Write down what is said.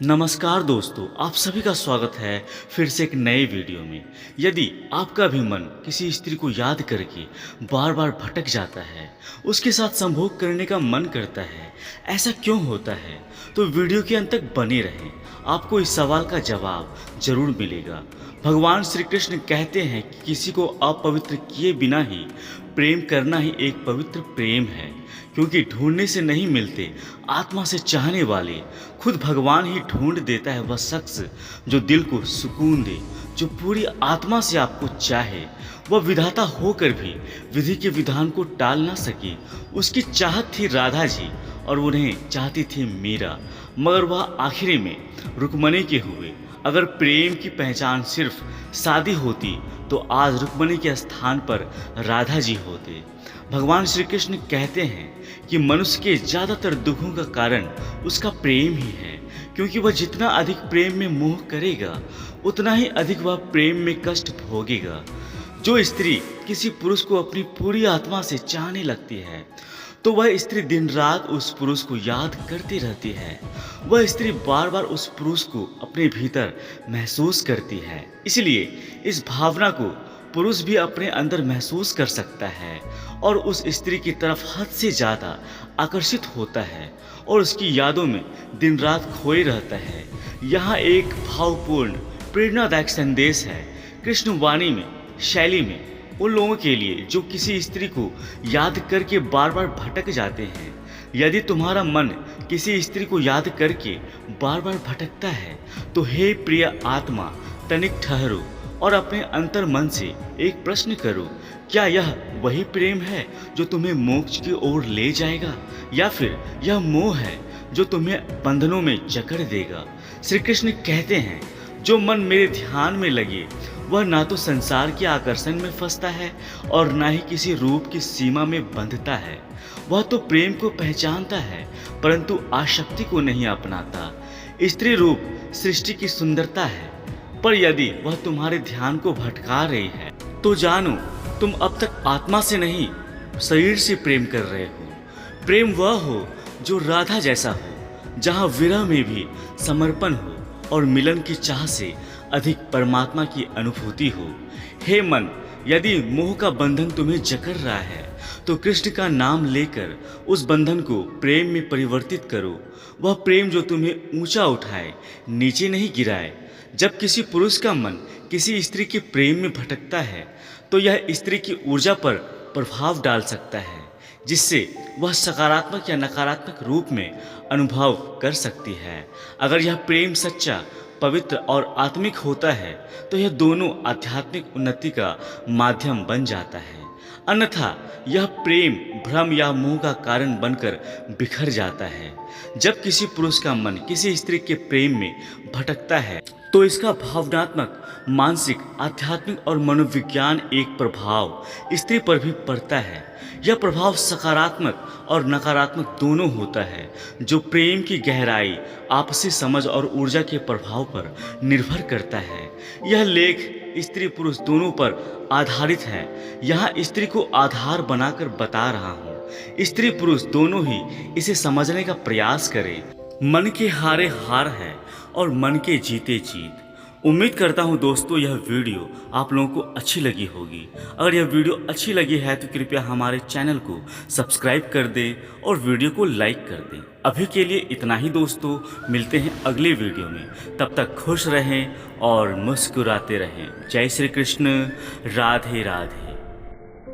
नमस्कार दोस्तों, आप सभी का स्वागत है फिर से एक नए वीडियो में। यदि आपका भी मन किसी स्त्री को याद करके बार बार भटक जाता है, उसके साथ संभोग करने का मन करता है, ऐसा क्यों होता है? तो वीडियो के अंत तक बने रहें, आपको इस सवाल का जवाब जरूर मिलेगा। भगवान श्री कृष्ण कहते हैं कि किसी को अपवित्र किए बिना ही प्रेम करना ही एक पवित्र प्रेम है, क्योंकि ढूंढने से नहीं मिलते, आत्मा से चाहने वाले खुद भगवान ही ढूंढ देता है। वह शख्स जो दिल को सुकून दे, जो पूरी आत्मा से आपको चाहे, वह विधाता होकर भी विधि के विधान को टाल ना सके। उसकी चाहत थी राधा जी और उन्हें चाहती थी मीरा, मगर वह आखिरी में रुक्मणी के हुए। अगर प्रेम की पहचान सिर्फ शादी होती तो आज रुक्मणी के स्थान पर राधा जी होते। भगवान श्री कृष्ण कहते हैं कि मनुष्य के ज़्यादातर दुखों का कारण उसका प्रेम ही है, क्योंकि वह जितना अधिक प्रेम में मोह करेगा, उतना ही अधिक वह प्रेम में कष्ट भोगेगा। जो स्त्री किसी पुरुष को अपनी पूरी आत्मा से चाहने लगती है, तो वह स्त्री दिन रात उस पुरुष को याद करती रहती है। वह स्त्री बार बार उस पुरुष को अपने भीतर महसूस करती है। इसलिए इस भावना को पुरुष भी अपने अंदर महसूस कर सकता है और उस स्त्री की तरफ हद से ज़्यादा आकर्षित होता है और उसकी यादों में दिन रात खोए रहता है। यहाँ एक भावपूर्ण प्रेरणादायक संदेश है कृष्ण वाणी में, शैली में, उन लोगों के लिए जो किसी स्त्री को याद करके बार बार भटक जाते हैं। यदि तुम्हारा मन किसी स्त्री को याद करके बार बार भटकता है, तो हे प्रिय आत्मा, तनिक ठहरो और अपने अंतर मन से एक प्रश्न करो, क्या यह वही प्रेम है जो तुम्हें मोक्ष की ओर ले जाएगा, या फिर यह मोह है जो तुम्हें बंधनों में जकड़ देगा? श्री कृष्ण कहते हैं, जो मन मेरे ध्यान में लगे वह ना तो संसार के आकर्षण में फंसता है और ना ही किसी रूप की सीमा में बंधता है। वह तो प्रेम को पहचानता है, परंतु आसक्ति को नहीं अपनाता। स्त्री रूप सृष्टि की सुंदरता है, पर यदि वह तुम्हारे ध्यान को भटका रही है, तो जानो तुम अब तक आत्मा से नहीं, शरीर से प्रेम कर रहे हो। प्रेम वह हो जो राधा जैसा हो, जहाँ विरह में भी समर्पण हो और मिलन की चाह से अधिक परमात्मा की अनुभूति हो। हे मन, यदि मोह का बंधन तुम्हें जकड़ रहा है, तो कृष्ण का नाम लेकर उस बंधन को प्रेम में परिवर्तित करो। वह प्रेम जो तुम्हें ऊंचा उठाए, नीचे नहीं गिराए। जब किसी पुरुष का मन किसी स्त्री के प्रेम में भटकता है, तो यह स्त्री की ऊर्जा पर प्रभाव डाल सकता है, जिससे वह सकारात्मक या नकारात्मक रूप में अनुभव कर सकती है। अगर यह प्रेम सच्चा, पवित्र और आत्मिक होता है, तो यह दोनों आध्यात्मिक उन्नति का माध्यम बन जाता है। अन्यथा यह प्रेम भ्रम या मोह का कारण बनकर बिखर जाता है। जब किसी पुरुष का मन किसी स्त्री के प्रेम में भटकता है, तो इसका भावनात्मक, मानसिक, आध्यात्मिक और मनोविज्ञान एक प्रभाव स्त्री पर भी पड़ता है। यह प्रभाव सकारात्मक और नकारात्मक दोनों होता है, जो प्रेम की गहराई, आपसी समझ और ऊर्जा के प्रभाव पर निर्भर करता है। यह लेख स्त्री पुरुष दोनों पर आधारित है। यहाँ स्त्री को आधार बनाकर बता रहा हूँ। स्त्री पुरुष दोनों ही इसे समझने का प्रयास करें। मन के हारे हार है और मन के जीते जीत। उम्मीद करता हूँ दोस्तों, यह वीडियो आप लोगों को अच्छी लगी होगी। अगर यह वीडियो अच्छी लगी है तो कृपया हमारे चैनल को सब्सक्राइब कर दें और वीडियो को लाइक कर दें। अभी के लिए इतना ही दोस्तों, मिलते हैं अगले वीडियो में। तब तक खुश रहें और मुस्कुराते रहें। जय श्री कृष्ण, राधे राधे।